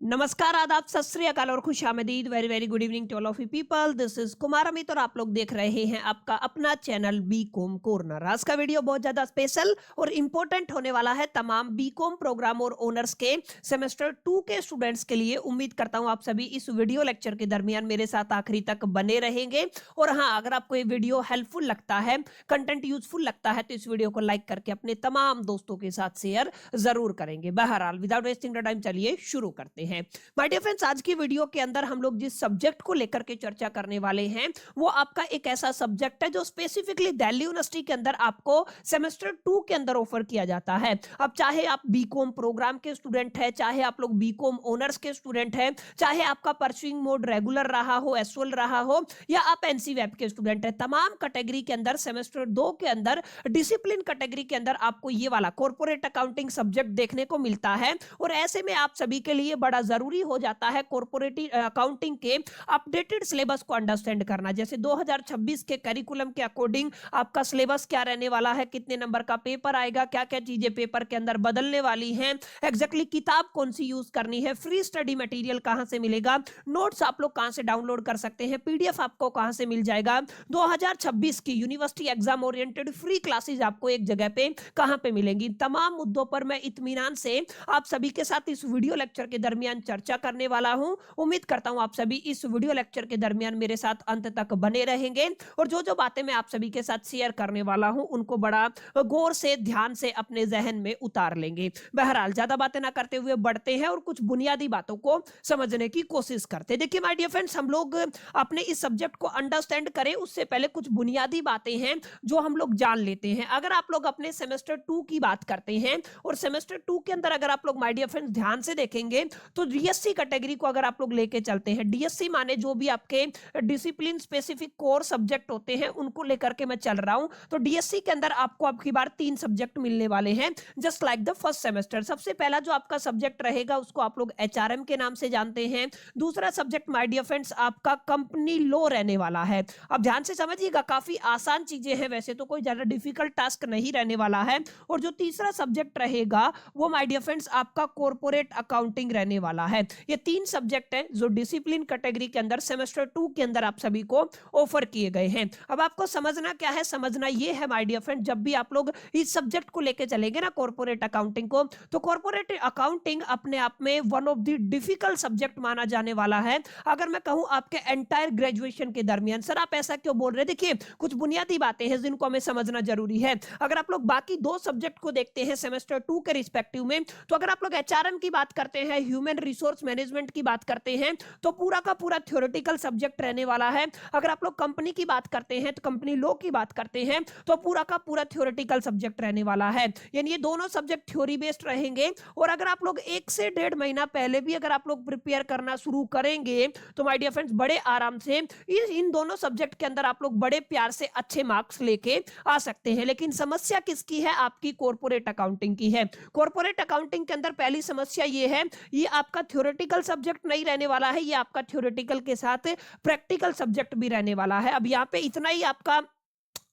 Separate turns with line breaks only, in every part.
नमस्कार, आदाब, सत श्री अकाल और खुशामदीद। Very very good evening to all of you people. This is Kumar Amit और आप लोग देख रहे हैं आपका अपना चैनल बीकॉम कॉर्नर। आज का वीडियो बहुत ज्यादा स्पेशल और इंपॉर्टेंट होने वाला है तमाम बीकॉम प्रोग्राम और ओनर्स के सेमेस्टर 2 के स्टूडेंट्स के लिए। उम्मीद करता हूं आप सभी इस वीडियो लेक्चर के दरमियान मेरे साथ आखिरी तक बने रहेंगे। और हाँ, अगर आपको ये वीडियो हेल्पफुल लगता है, कंटेंट यूजफुल लगता है, तो इस वीडियो को लाइक करके अपने तमाम दोस्तों के साथ शेयर जरूर करेंगे। बहरहाल विदाउट वेस्टिंग द टाइम चलिए शुरू करते हैं। माय डियर फ्रेंड्स, आज की वीडियो के अंदर हम लोग जिस सब्जेक्ट को लेकर के चर्चा करने वाले हैं वो आपका एक ऐसा सब्जेक्ट है जो स्पेसिफिकली दिल्ली यूनिवर्सिटी के अंदर आपको सेमेस्टर 2 के अंदर ऑफर किया जाता है। अब चाहे आप बीकॉम प्रोग्राम के स्टूडेंट है, चाहे आप लोग बीकॉम ऑनर्स के स्टूडेंट है, चाहे आपका परस्यूइंग मोड रेगुलर रहा हो, एसओएल रहा हो, या आप एनसी वेब के स्टूडेंट है, तमाम कैटेगरी के अंदर सेमेस्टर 2 के अंदर डिसिप्लिन कैटेगरी के अंदर आपको ये वाला कॉर्पोरेट अकाउंटिंग सब्जेक्ट देखने को मिलता है। और ऐसे में आप सभी के लिए बड़ा जरूरी हो जाता है कॉर्पोरेट अकाउंटिंग के अपडेटेड सिलेबस को अंडरस्टैंड करना। जैसे 2026 के करिकुलम के अकॉर्डिंग आपका सिलेबस क्या रहने वाला है, कितने नंबर का पेपर आएगा, क्या क्या चीजें पेपर के अंदर बदलने वाली हैं, एग्जैक्टली किताब कौन सी यूज करनी है, फ्री स्टडी मटेरियल कहां से मिलेगा, नोट्स आप लोग कहां से डाउनलोड कर सकते हैं, पीडीएफ आपको कहां से मिल जाएगा, 2026 की university exam oriented free classes आपको एक जगह पे कहां पे मिलेंगी। तमाम मुद्दों पर मैं इत्मीनान से आप सभी के साथ इस वीडियो लेक्चर के दरमियान चर्चा करने वाला हूं। उम्मीद करता हूं आप सभी इस वीडियो लेक्चर के दरमियान मेरे साथ अंत तक बने रहेंगे और जो जो बातें मैं आप सभी के साथ शेयर करने वाला हूं उनको बड़ा गौर से, ध्यान से अपने जहन में उतार लेंगे। बहरहाल ज्यादा बातें ना करते हुए बढ़ते हैं और कुछ बुनियादी बातों को समझने की कोशिश करते हैं। देखिए माय डियर फ्रेंड्स, हम लोग अपने इस सब्जेक्ट को अंडरस्टैंड करें उससे पहले कुछ बुनियादी बातें हैं जो हम लोग जान लेते हैं। अगर आप लोग अपने सेमेस्टर 2 की बात करते हैं और सेमेस्टर 2 के अंदर अगर आप लोग माय डियर फ्रेंड्स ध्यान से देखेंगे तो डीएससी कैटेगरी को अगर आप लोग लेके चलते हैं, डीएससी माने जो भी आपके डिसिप्लिन स्पेसिफिक कोर सब्जेक्ट होते हैं उनको लेकर के मैं चल रहा हूं। तो डीएससी के अंदर आपको अब की बार 3 सब्जेक्ट मिलने वाले हैं, just like the first semester. सबसे पहला जो आपका सब्जेक्ट रहेगा उसको आप लोग एचआरएम के नाम से जानते हैं। दूसरा सब्जेक्ट माय डियर फ्रेंड्स आपका कंपनी लॉ रहने वाला है। अब ध्यान से समझिएगा, काफी आसान चीजें हैं, वैसे तो कोई ज्यादा डिफिकल्ट टास्क नहीं रहने वाला है। और जो तीसरा सब्जेक्ट रहेगा वो माय डियर फ्रेंड्स आपका कॉर्पोरेट अकाउंटिंग रहने वाला है। ये 3 सब्जेक्ट हैं जो डिसिप्लिन कैटेगरी के अंदर सेमेस्टर 2 के अंदर आप सभी को ऑफर किए गए हैं। अब आपको समझना क्या है, समझना ये है माय डियर फ्रेंड, जब भी आप लोग इस सब्जेक्ट को लेके चलेंगे ना कॉर्पोरेट अकाउंटिंग को, तो कॉर्पोरेट अकाउंटिंग अपने आप में one of the difficult subject माना जाने वाला है। अगर मैं कहूं आपके एंटायर ग्रेजुएशन के दरमियान, सर आप ऐसा क्यों बोल रहे हैं, देखिए कुछ बुनियादी बातें हैं जिनको हमें समझना जरूरी है। अगर आप लोग बाकी 2 सब्जेक्ट को देखते हैं सेमेस्टर 2 के रिस्पेक्टिव में, तो अगर आप लोग एचआरएम की बात करते हैं, ह्यूमन रिसोर्स मैनेजमेंट की बात करते हैं, तो पूरा का पूरा थ्योरेटिकल सब्जेक्ट रहने वाला है। अगर आप लोग कंपनी की बात करते हैं, तो कंपनी लॉ की बात करते हैं, तो पूरा का पूरा थ्योरेटिकल सब्जेक्ट रहने वाला है। यानी ये दोनों सब्जेक्ट थ्योरी बेस्ड रहेंगे। और अगर आप लोग 1 से 1.5 महीना पहले भी अगर आप लोग प्रिपेयर करना शुरू करेंगे तो माय डियर फ्रेंड्स बड़े आराम से इन दोनों सब्जेक्ट के अंदर आप लोग बड़े प्यार से अच्छे मार्क्स लेके आ सकते हैं। लेकिन समस्या किसकी है? आपकी कॉर्पोरेट अकाउंटिंग की है। कॉर्पोरेट अकाउंटिंग के अंदर पहली समस्या ये है, ये आपका थ्योरेटिकल सब्जेक्ट नहीं रहने वाला है, ये आपका थ्योरेटिकल के साथ प्रैक्टिकल सब्जेक्ट भी रहने वाला है। अब यहाँ पे इतना ही आपका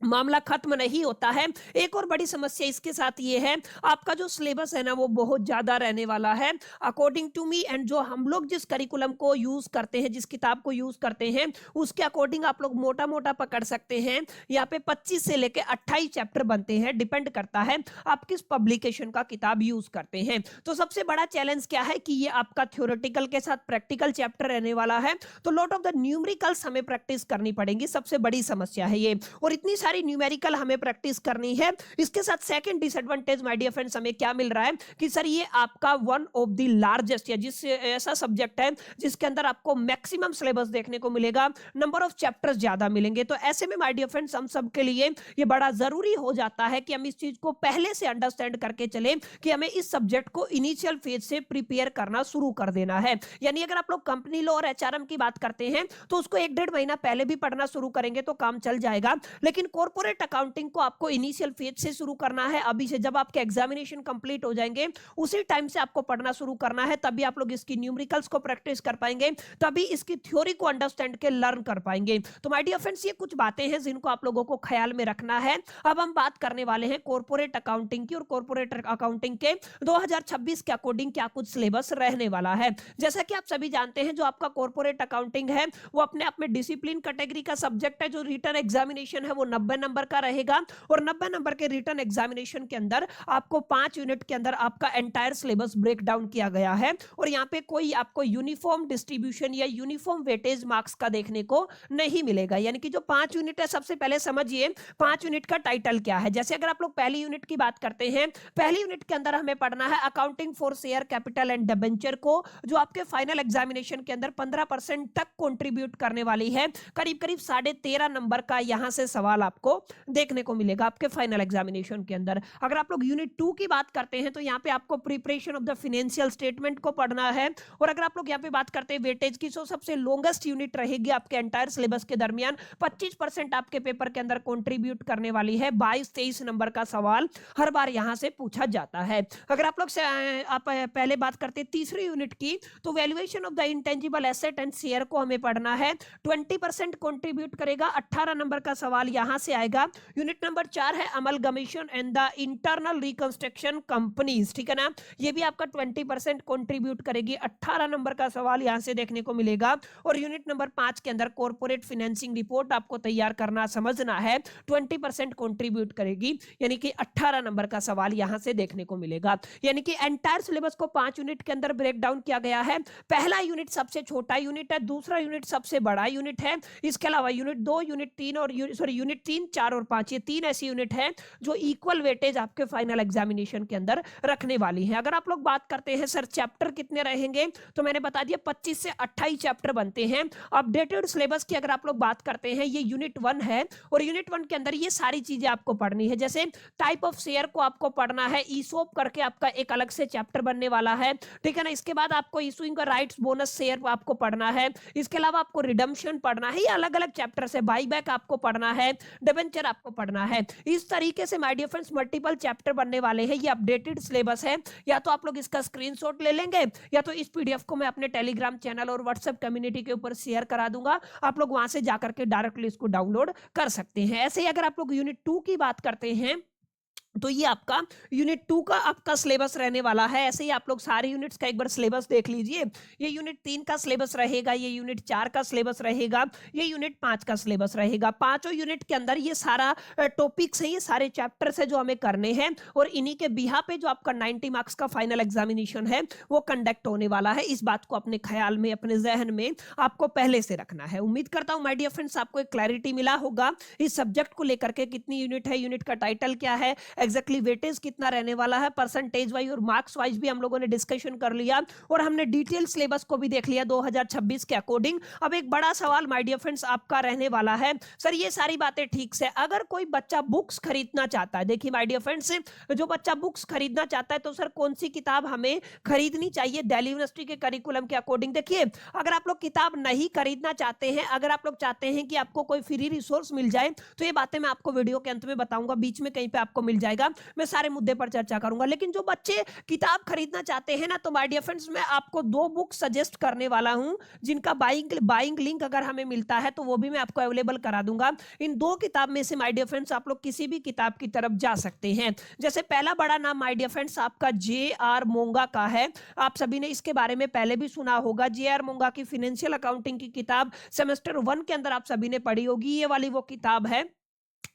मामला खत्म नहीं होता है। एक और बड़ी समस्या इसके साथ ये है, आपका जो सिलेबस है ना वो बहुत ज्यादा रहने वाला है अकॉर्डिंग टू मी। एंड जो हम लोग जिस करिकुलम को यूज करते हैं, जिस किताब को यूज करते हैं, उसके अकॉर्डिंग आप लोग मोटा मोटा पकड़ सकते हैं यहाँ पे 25 से लेके 28 चैप्टर बनते हैं। डिपेंड करता है आप किस पब्लिकेशन का किताब यूज करते हैं। तो सबसे बड़ा चैलेंज क्या है कि ये आपका थ्योरेटिकल के साथ प्रैक्टिकल चैप्टर रहने वाला है, तो लॉट ऑफ द न्यूमेरिकल्स हमें प्रैक्टिस करनी पड़ेगी। सबसे बड़ी समस्या है ये। और इतनी सारी न्यूमेरिकल हमें प्रैक्टिस करनी है। इसके साथ second disadvantage my dear friends हमें क्या मिल रहा है कि सर ये आपका वन ऑफ द लार्जेस्ट या जिस ऐसा सब्जेक्ट है जिसके अंदर आपको मैक्सिमम सिलेबस देखने को मिलेगा, नंबर ऑफ चैप्टर्स ज्यादा मिलेंगे। तो ऐसे में माय डियर फ्रेंड्स हम सब के लिए ये बड़ा जरूरी हो जाता है कि हम इस चीज को पहले से अंडरस्टैंड करके चले कि हमें इस सब्जेक्ट को इनिशियल फेज से प्रिपेयर करना शुरू कर देना है। यानी अगर आप लोग कंपनी लॉ और एचआरएम की बात करते हैं तो उसको 1-1.5 महीना पहले भी पढ़ना शुरू करेंगे तो काम चल जाएगा। लेकिन कॉर्पोरेट अकाउंटिंग को आपको इनिशियल फेज से शुरू करना है, अभी से जब आपके एग्जामिनेशन कंप्लीट हो जाएंगे उसी टाइम से आपको पढ़ना शुरू करना है, तभी आप लोग इसकी न्यूमेरिकल्स को प्रैक्टिस कर पाएंगे, तभी इसकी थ्योरी को अंडरस्टैंड के लर्न कर पाएंगे। तो माय डियर फ्रेंड्स, ये कुछ बातें हैं जिनको आप लोगों को ख्याल में रखना है। अब हम बात करने वाले हैं कॉर्पोरेट अकाउंटिंग की, और कॉर्पोरेट अकाउंटिंग के 2026 के अकॉर्डिंग क्या कुछ सिलेबस रहने वाला है। जैसा कि आप सभी जानते हैं, जो आपका कॉर्पोरेट अकाउंटिंग है वो अपने आप में डिसिप्लिन कैटेगरी का सब्जेक्ट है। जो रिटन एग्जामिनेशन है वो 90 नंबर का रहेगा, और 90 नंबर के रिटन एग्जामिनेशन के अंदर आपको 5 यूनिट के अंदर आपका एंटायर सिलेबस ब्रेक डाउन किया गया है, और यहाँ पे कोई आपको यूनिफॉर्म डिस्ट्रीब्यूशन या यूनिफॉर्म वेटेज मार्क्स का देखने को नहीं मिलेगा। यानी कि जो 5 यूनिट है, सबसे पहले समझिए 5 यूनिट का टाइटल क्या है। जैसे अगर आप लोग पहली यूनिट की बात करते हैं, पहली यूनिट के अंदर हमें पढ़ना है accounting for share capital and debenture को, जो आपके फाइनल एग्जामिनेशन के अंदर 15% तक कंट्रीब्यूट करने वाली है। करीब करीब 13.5 नंबर का यहां से सवाल आपको देखने को मिलेगा आपके फाइनल एग्जामिनेशन के अंदर। अगर आप लोग यूनिट 2 की बात करते हैं तो यहाँ पे आपको preparation of the financial statement को पढ़ना है। और अगर आप लोग यहाँ पे बात करते हैं वेटेज की, तो सबसे लॉन्गेस्ट यूनिट रहेगी आपके एंटायर सिलेबस के दरमियान, 25% आपके पेपर के अंदर कंट्रीब्यूट करने वाली है। 22-23 नंबर का सवाल हर बार यहां से पूछा जाता है। अगर आप लोग से आप पहले बात करते हैं तीसरी यूनिट की, तो valuation of the intangible asset and share को हमें पढ़ना है। 20% कंट्रीब्यूट करेगा, 18 नंबर का सवाल यहां से आएगा। यूनिट नंबर 4 है amalgamation and the internal reconstruction companies, ठीक है ना, ये भी आपका 20% कंट्रीब्यूट करेगी, 18 नंबर का सवाल यहां से देखने को मिलेगा। और यूनिट नंबर 5 के अंदर कॉर्पोरेट फाइनेंसिंग रिपोर्ट आपको तैयार करना समझना है, 20% कंट्रीब्यूट करेगी, यानी कि 18 नंबर का सवाल यहां से देखने को मिलेगा। यानी कि एंटायर सिलेबस को 5 यूनिट के अंदर ब्रेक डाउन किया गया है। पहला यूनिट सबसे छोटा यूनिट है, दूसरा यूनिट सबसे बड़ा यूनिट है, इसके अलावा यूनिट 2, यूनिट 3 और यूनिट 3, 4 और 5, ये 3 ऐसी यूनिट है जो इक्वल वेटेज आपके फाइनल एग्जामिनेशन के अंदर रखने वाली है। अगर आप लोग बात करते हैं सर चैप्टर कितने रहेंगे, तो मैंने बता दिया 25 से 28 चैप्टर बनते हैं। अपडेटेड सिलेबस की अगर आप लोग बात करते हैं, ये यूनिट 1 है, और यूनिट 1 के अंदर ये सारी चीजें आपको पढ़नी है। जैसे टाइप ऑफ शेयर को आपको पढ़ना है, ईसोप करके आपका एक अलग से चैप्टर बनने वाला है, ठीक है ना। इसके बाद आपको इशूइंग का राइट्स बोनस शेयर आपको पढ़ना है, इसके अलावा आपको रिडम्पशन पढ़ना है, ये अलग अलग चैप्टर से बाईबैक आपको पढ़ना है, डिबेंचर आपको पढ़ना है। इस तरीके से my dear friends multiple chapter बनने वाले हैं। ये अपडेटेड सिलेबस है, या तो आप लोग इसका स्क्रीनशॉट ले लेंगे, या तो इस पीडीएफ को मैं अपने टेलीग्राम चैनल और व्हाट्सएप कम्युनिटी के ऊपर शेयर करा दूंगा, आप लोग वहां से जाकर के डायरेक्टली इसको डाउनलोड कर सकते हैं। ऐसे ही अगर आप लोग यूनिट 2 की बात करते हैं, तो ये आपका यूनिट 2 का आपका सिलेबस रहने वाला है। ऐसे ही आप लोग सारे यूनिट्स का एक बार सिलेबस देख लीजिए। ये यूनिट 3 का सिलेबस रहेगा, ये यूनिट 4 का सिलेबस रहेगा, ये यूनिट 5 का सिलेबस रहेगा। पांचों यूनिट के अंदर ये सारा टॉपिक्स है, ये सारे चैप्टर्स है जो हमें करने हैं, और इन्हीं के बिहा पे जो आपका 90 मार्क्स का फाइनल एग्जामिनेशन है वो कंडक्ट होने वाला है। इस बात को अपने ख्याल में, अपने जहन में आपको पहले से रखना है। उम्मीद करता हूं माय डियर फ्रेंड्स आपको एक क्लैरिटी मिला होगा इस सब्जेक्ट को लेकर के, कितनी यूनिट है, यूनिट का टाइटल क्या है, एग्जैक्टली वेटेज कितना रहने वाला है, परसेंटेज वाइज और मार्क्स वाइज भी हम लोगों ने डिस्कशन कर लिया, और हमने डिटेल सिलेबस को भी देख लिया 2026 के अकॉर्डिंग। अब एक बड़ा सवाल माय डियर फ्रेंड्स आपका रहने वाला है, सर ये सारी बातें ठीक से, अगर कोई बच्चा बुक्स खरीदना चाहता है, देखिए माय डियर फ्रेंड्स, जो बच्चा बुक्स खरीदना चाहता है तो सर कौन सी किताब हमें खरीदनी चाहिए दिल्ली यूनिवर्सिटी के करिकुलम के अकॉर्डिंग। देखिए अगर आप लोग किताब नहीं खरीदना चाहते हैं, अगर आप लोग चाहते हैं कि आपको कोई फ्री रिसोर्स मिल जाए, तो ये बातें मैं आपको वीडियो के अंत में बताऊंगा, बीच में कहीं पे आपको मिल जाएगा, मैं सारे मुद्दे पर चर्चा करूंगा। लेकिन जो बच्चे किताब खरीदना चाहते हैं ना, तो माय डियर फ्रेंड्स मैं आपको 2 बुक सजेस्ट करने वाला हूं, जिनका बाइंग लिंक अगर हमें मिलता है तो वो भी मैं आपको अवेलेबल करा दूंगा। इन 2 किताब में से माय डियर फ्रेंड्स आप लोग किसी भी किताब की तरफ जा सकते हैं। जैसे पहला बड़ा नाम माय डियर फ्रेंड्स आपका जे.आर. मोंगा का है, आप सभी ने इसके बारे में पहले भी सुना होगा। जे.आर. मोंगा की फाइनेंशियल अकाउंटिंग की किताब सेमेस्टर 1 के अंदर आप सभी ने पढ़ी होगी, ये वाली वो किताब है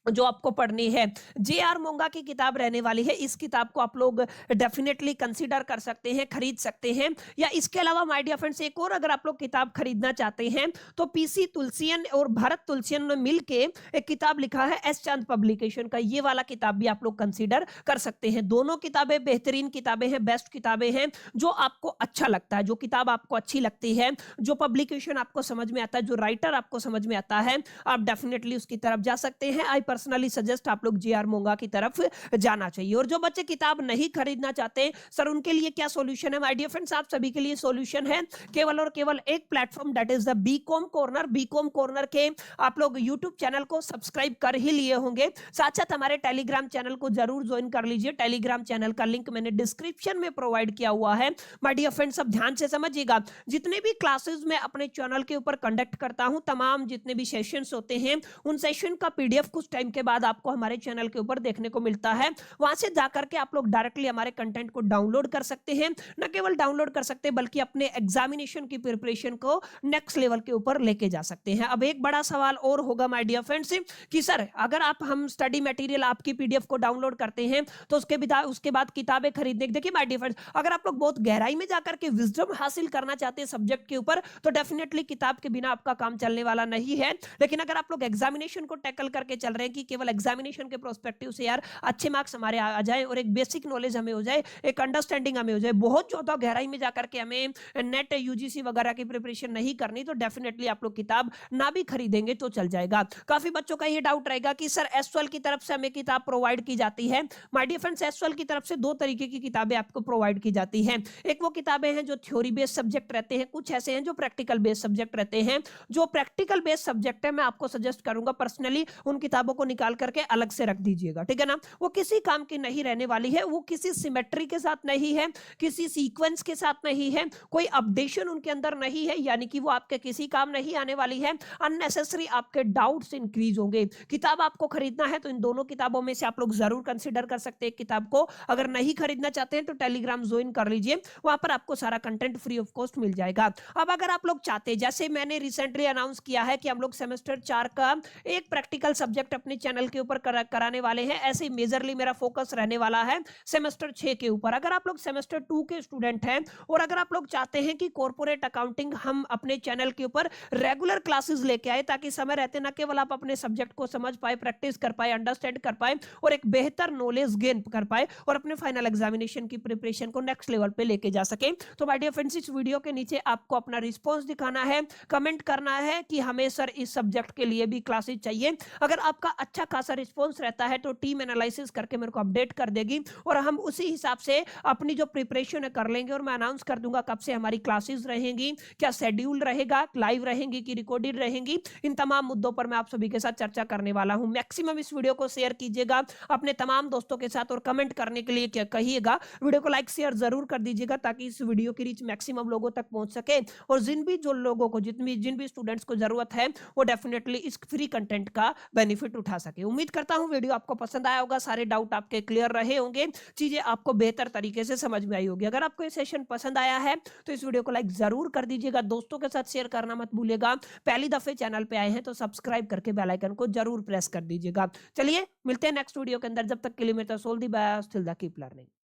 जो आपको पढ़नी है। जे.आर. मोंगा की किताब रहने वाली है, इस किताब को आप लोग डेफिनेटली कंसीडर कर सकते हैं, खरीद सकते हैं। या इसके अलावा माय डियर फ्रेंड्स एक और अगर आप लोग किताब खरीदना चाहते हैं, तो पीसी तुलसियन और भरत तुलसियन ने मिलके एक किताब लिखा है एस चांद पब्लिकेशन का, ये वाला किताब भी आप लोग कंसीडर कर सकते हैं। दोनों किताबें बेहतरीन किताबें हैं, बेस्ट किताबें हैं, जो आपको अच्छा लगता है, जो किताब आपको अच्छी लगती है, जो पब्लिकेशन आपको समझ में आता है, जो राइटर आपको समझ में आता है, आप डेफिनेटली उसकी तरफ जा सकते हैं। आई पर्सनली सजेस्ट आप लोग जे.आर. मोंगा की तरफ जाना चाहिए। और जो बच्चे किताब नहीं खरीदना चाहते सर, उनके लिए क्या सॉल्यूशन है? माय डियर फ्रेंड्स, आप सभी के लिए सॉल्यूशन है केवल और केवल एक platform, that is the BCom corner. BCom corner के आप लोग यूट्यूब चैनल को सब्सक्राइब कर ही लिए होंगे, साथ साथ हमारे टेलीग्राम चैनल को जरूर ज्वाइन कर लीजिए। टेलीग्राम चैनल का लिंक मैंने डिस्क्रिप्शन में प्रोवाइड किया हुआ है। माय डियर फ्रेंड्स, अब ध्यान से समझिएगा, जितने भी क्लासेस मैं अपने चैनल के ऊपर कंडक्ट करता हूं, तमाम जितने भी सेशंस होते हैं, उन सेशन का पीडीएफ कुछ टाइम के बाद आपको हमारे चैनल के ऊपर देखने को मिलता है। वहां से जाकर के आप लोग डायरेक्टली हमारे कंटेंट को डाउनलोड कर सकते हैं। न केवल डाउनलोड कर सकते हैं बल्कि अपने एग्जामिनेशन की प्रिपरेशन को नेक्स्ट लेवल के ऊपर लेके जा सकते हैं। अब एक बड़ा सवाल और होगा माय डियर फ्रेंड्स कि सर, अगर आप हम स्टडी मटेरियल आपकी पीडीएफ को डाउनलोड करते हैं तो उसके बाद किताबें खरीदने, देखिए माय डियर फ्रेंड्स, अगर आप लोग बहुत गहराई में जाकर के विजडम हासिल करना चाहते हैं सब्जेक्ट के ऊपर, तो डेफिनेटली किताब के बिना आपका काम चलने वाला नहीं है। लेकिन अगर आप लोग एग्जामिनेशन को टैकल करके चल रहे हैं कि केवल एग्जामिनेशन के प्रोस्पेक्टिव से यार अच्छे मार्क्स हमारे आ जाए और एक बेसिक नॉलेज हमें हो जाए, एक अंडरस्टैंडिंग हमें हो जाए, बहुत ज्यादा गहराई में जाकर के हमें नेट यूजीसी वगैरह की प्रिपरेशन नहीं करनी, तो डेफिनेटली आप लोग किताब ना भी खरीदेंगे तो चल जाएगा। काफी बच्चों का ये डाउट रहेगा कि सर, एसवाल की तरफ से हमें किताब प्रोवाइड की जाती है। माय डियर फ्रेंड्स, एसवाल की तरफ से दो तरीके की किताबें आपको प्रोवाइड की जाती हैं। एक वो किताबें हैं जो थ्योरी बेस्ड सब्जेक्ट रहते हैं, कुछ ऐसे हैं जो प्रैक्टिकल बेस्ड सब्जेक्ट रहते हैं। जो प्रैक्टिकल बेस्ड सब्जेक्ट है, मैं आपको सजेस्ट करूंगा पर्सनली उन किताबों को निकाल करके अलग से रख दीजिएगा, ठीक है ना। वो किसी काम की नहीं रहने वाली है, वो किसी सिमेट्री के साथ नहीं है, किसी सीक्वेंस के साथ नहीं है, कोई अपडेशन उनके अंदर नहीं है, यानी कि वो आपके किसी काम नहीं आने वाली है। अननेसेसरी आपके डाउट्स इंक्रीज होंगे। किताब आपको खरीदना है तो इन दोनों किताबों में से आप लोग जरूर कंसीडर कर सकते हैं किताब को। अगर नहीं खरीदना चाहते हैं तो टेलीग्राम ज्वाइन कर लीजिए, वहां पर आपको सारा कंटेंट फ्री ऑफ कॉस्ट मिल जाएगा। अब अगर आप लोग चाहते हैं, जैसे मैंने रिसेंटली अनाउंस किया है कि हम लोग सेमेस्टर 4 का एक प्रैक्टिकल सब्जेक्ट अपने चैनल के ऊपर कराने वाले हैं, ऐसे ही मेजरली मेरा फोकस रहने वाला है सेमेस्टर 6 के ऊपर। अगर आप लोग सेमेस्टर 2 के स्टूडेंट हैं और अगर आप लोग चाहते हैं कि कॉर्पोरेट अकाउंटिंग हम अपने चैनल के ऊपर रेगुलर क्लासेस लेके आए, ताकि समय रहते न केवल आप अपने सब्जेक्ट को समझ पाए, प्रैक्टिस कर पाए, अंडरस्टैंड कर पाए और एक बेहतर नॉलेज गेन कर पाए और अपने फाइनल एग्जामिनेशन की प्रिपरेशन को नेक्स्ट लेवल पे लेके जा सके, तो माय डियर फ्रेंड्स, इस वीडियो के नीचे आपको अपना रिस्पांस दिखाना है, कमेंट करना है कि हमें सर इस सब्जेक्ट के लिए भी क्लासेस चाहिए। अगर आपका अच्छा खासा रिस्पांस रहता है तो टीम एनालिसिस करके मेरे को अपडेट कर देगी और हम उसी हिसाब से अपनी जो प्रिपरेशन है कर लेंगे और मैं अनाउंस कर दूंगा कब से हमारी क्लासेस रहेंगी, क्या शेड्यूल रहेगा, लाइव रहेंगी कि रिकॉर्डेड रहेंगी। इन तमाम मुद्दों पर मैं आप सभी के साथ चर्चा करने वाला हूं। मैक्सिमम इस वीडियो को शेयर कीजिएगा अपने तमाम दोस्तों के साथ और कमेंट करने के लिए क्या कहिएगा, वीडियो को लाइक शेयर जरूर कर दीजिएगा ताकि इस वीडियो की रीच मैक्सिमम लोगों तक पहुंच सके और जिन भी स्टूडेंट्स को जरूरत है वो डेफिनेटली इस फ्री कंटेंट का बेनिफिट उठा सके। उम्मीद करता हूं वीडियो आपको पसंद आया होगा, सारे डाउट आपके क्लियर रहे होंगे, चीजें आपको बेहतर तरीके से समझ में आई होगी। अगर आपको ये सेशन पसंद आया है तो इस वीडियो को लाइक जरूर कर दीजिएगा, दोस्तों के साथ शेयर करना मत भूलिएगा। पहली दफे चैनल पे आए हैं तो सब्सक्राइब करके बेल आइकन को जरूर प्रेस कर दीजिएगा। चलिए मिलते हैं नेक्स्ट वीडियो के अंदर, जब तक के लिए मेरे तो सोल दी bye, till the keep learning.